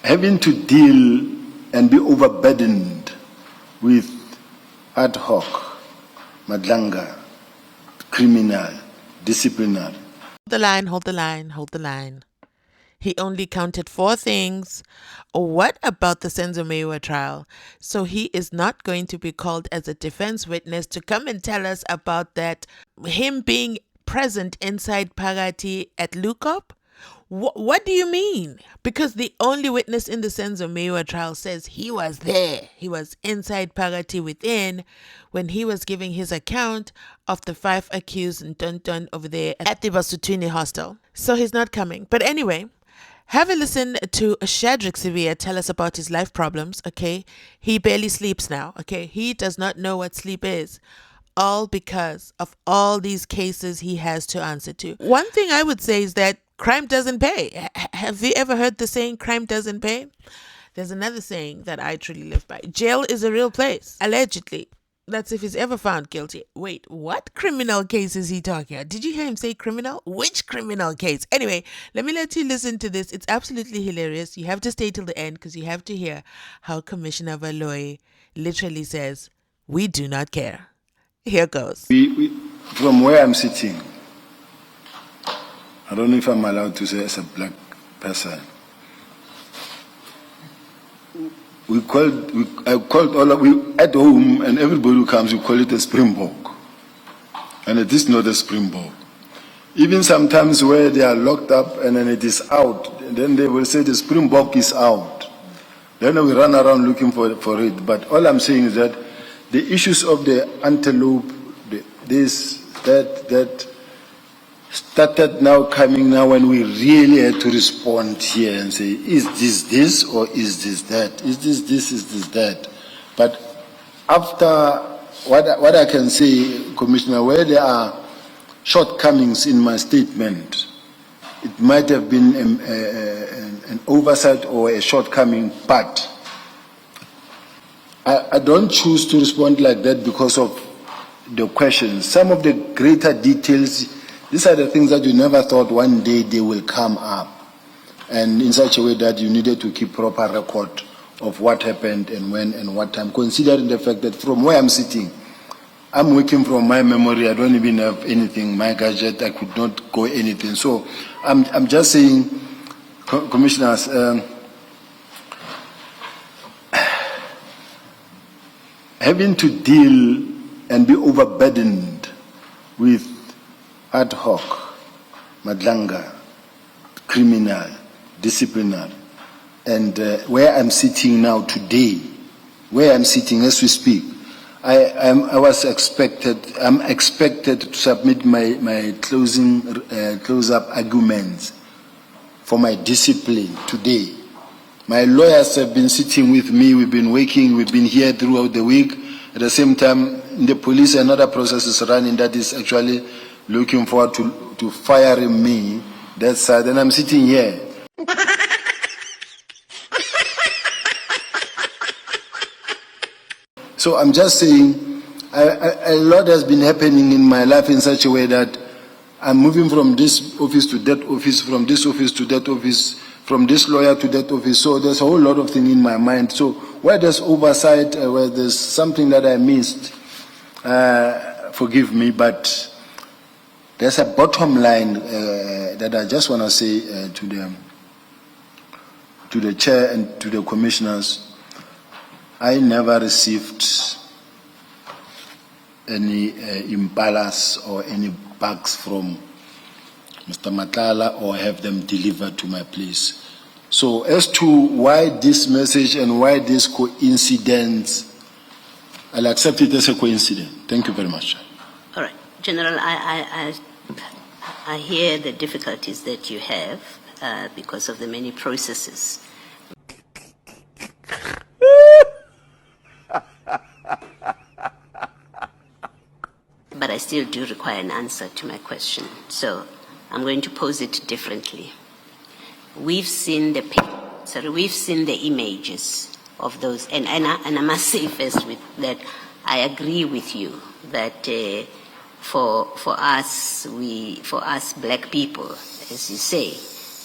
having to deal and be overburdened with ad hoc, Madlanga, criminal, disciplinary. Hold the line. He only counted 4 things. What about the Senzo Mewa trial? So he is not going to be called as a defense witness to come and tell us about that, him being present inside Pagati at Lukop? What do you mean? Because the only witness in the Senzo Mewa trial says he was there. He was inside Pagati within when he was giving his account of the 5 accused in Tonton over there at the Basutuni hostel. So he's not coming. But anyway, have a listen to Shadrack Sibiya tell us about his life problems, okay? He barely sleeps now, okay? He does not know what sleep is. All because of all these cases he has to answer to. One thing I would say is that crime doesn't pay. Have you ever heard the saying, crime doesn't pay? There's another saying that I truly live by. Jail is a real place, allegedly. That's if he's ever found guilty. Wait, what criminal case is he talking about? Did you hear him say criminal? Which criminal case? Anyway, let me let you listen to this. It's absolutely hilarious. You have to stay till the end because you have to hear how Commissioner Valoy literally says, we do not care. Here goes. From where I'm sitting, I don't know if I'm allowed to say as a black person, I called at home, and everybody who comes, we call it a springbok. And it is not a springbok. Even sometimes where they are locked up and then it is out, and then they will say the springbok is out. Then we run around looking for it. But all I'm saying is that the issues of the antelope, that started now coming now when we really had to respond here and say, is this or is this that? Is this that? But after what I can say, Commissioner, where there are shortcomings in my statement, it might have been an oversight or a shortcoming, but I don't choose to respond like that because of the questions. Some of the greater details, these are the things that you never thought one day they will come up, and in such a way that you needed to keep proper record of what happened and when and what time, considering the fact that from where I'm sitting, I'm working from my memory. I don't even have anything, my gadget, I could not go anything. So I'm just saying, Commissioners, having to deal and be overburdened with ad hoc, Madlanga, criminal, disciplinary, and where I'm sitting now today, where I'm sitting as we speak, I'm expected to submit my close-up arguments for my discipline today. My lawyers have been sitting with me, we've been working, we've been here throughout the week. At the same time, in the police, another process is running that is actually looking forward to firing me that side, and I'm sitting here. So I'm just saying, a lot has been happening in my life in such a way that I'm moving from this office to that office, from this office to that office, from this lawyer to that office. So there's a whole lot of things in my mind. So where there's oversight, where there's something that I missed, forgive me, but there's a bottom line that I just want to say to the chair and to the commissioners. I never received any impalas or any bags from Mr. Matlala or have them delivered to my place. So as to why this message and why this coincidence, I'll accept it as a coincidence. Thank you very much. All right. General, I hear the difficulties that you have because of the many processes. But I still do require an answer to my question. So I'm going to pose it differently. We've seen the images of those, and I must say first that I agree with you that for us black people, as you say,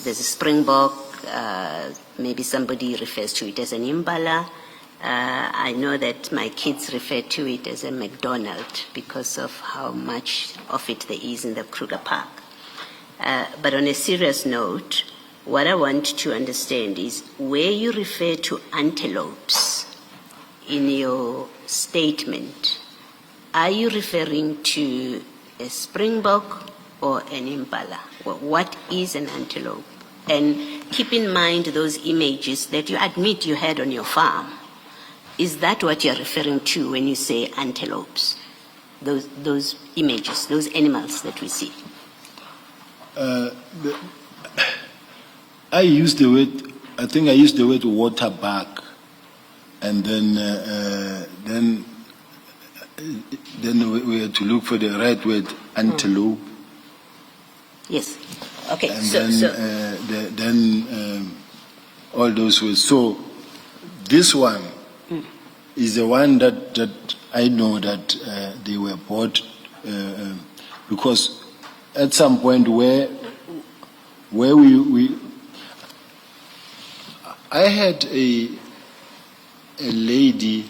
there's a springbok, maybe somebody refers to it as an impala. I know that my kids refer to it as a McDonald's because of how much of it there is in the Kruger Park. But on a serious note, what I want to understand is where you refer to antelopes in your statement, are you referring to a springbok or an impala? What is an antelope? And keep in mind those images that you admit you had on your farm. Is that what you're referring to when you say antelopes? Those images, those animals that we see? I used the word, I think I used the word waterback, and then we had to look for the right word, antelope. Yes. Okay. And then all those words. So this one is the one that I know that they were bought because at some point where we I had a lady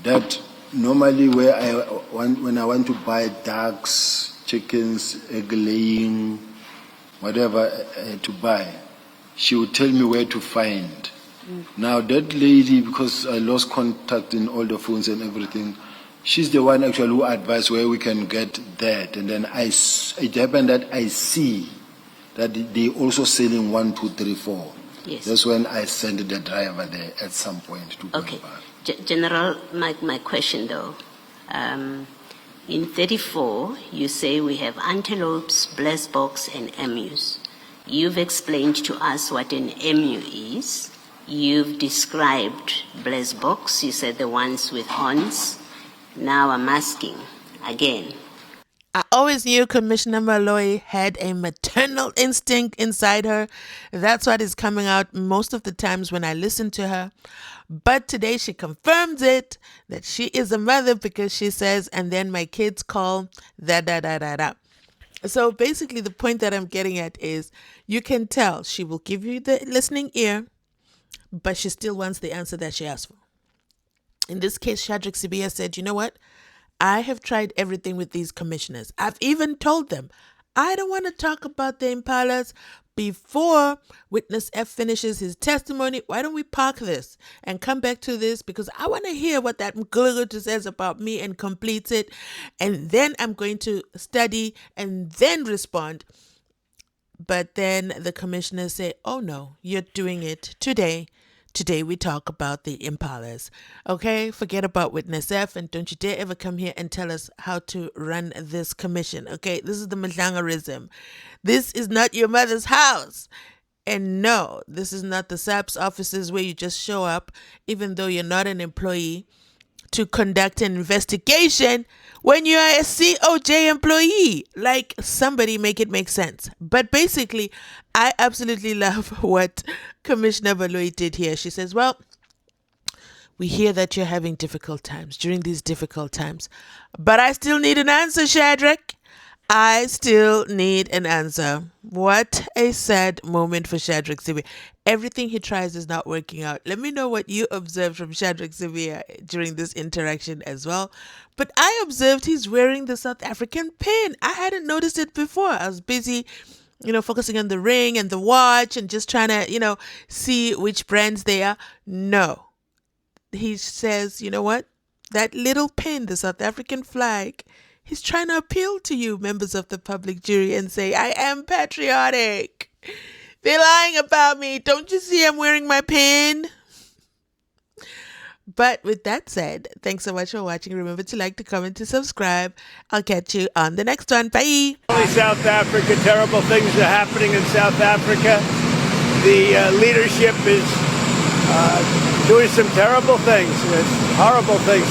that normally when I want to buy ducks, chickens, egg laying, whatever I had to buy, she would tell me where to find. Now that lady, because I lost contact in all the phones and everything, she's the one actually who advised where we can get that. And then it happened that I see that they also selling 1, 2, 3, 4. Yes. That's when I sent the driver there at some point to go okay. back. General, my question though, in 34, you say we have antelopes, blessboks, and emus. You've explained to us what an emu is. You've described blessboks. You said the ones with horns. Now I'm asking again. I always knew Commissioner Malloy had a maternal instinct inside her. That's what is coming out most of the times when I listen to her. But today she confirms it, that she is a mother because she says, and then my kids call da. So basically the point that I'm getting at is you can tell she will give you the listening ear, but she still wants the answer that she asked for. In this case, Shadrack Sibiya said, you know what? I have tried everything with these commissioners. I've even told them, I don't want to talk about the impalas before witness F finishes his testimony. Why don't we park this and come back to this? Because I want to hear what that Mgulugutu says about me and completes it. And then I'm going to study and then respond. But then the commissioners say, oh no, you're doing it today. Today we talk about the impalas. Okay, forget about witness F and don't you dare ever come here and tell us how to run this commission. Okay, this is the Madlangarism. This is not your mother's house. And no, this is not the Saps offices where you just show up, even though you're not an employee, to conduct an investigation when you're a COJ employee. Like, somebody make it make sense. But basically, I absolutely love what Commissioner Baloyi did here. She says, well, we hear that you're having difficult times during these difficult times, but I still need an answer, Shadrack. I still need an answer. What a sad moment for Shadrack Sibiya. Everything he tries is not working out. Let me know what you observed from Shadrack Sibiya during this interaction as well. But I observed he's wearing the South African pin. I hadn't noticed it before. I was busy, focusing on the ring and the watch and just trying to, see which brands they are. No. He says, you know what? That little pin, the South African flag, he's trying to appeal to you, members of the public jury, and say, I am patriotic. They're lying about me. Don't you see I'm wearing my pin? But with that said, thanks so much for watching. Remember to like, to comment, to subscribe. I'll catch you on the next one. Bye. South Africa, terrible things are happening in South Africa. The leadership is doing some terrible things, horrible things.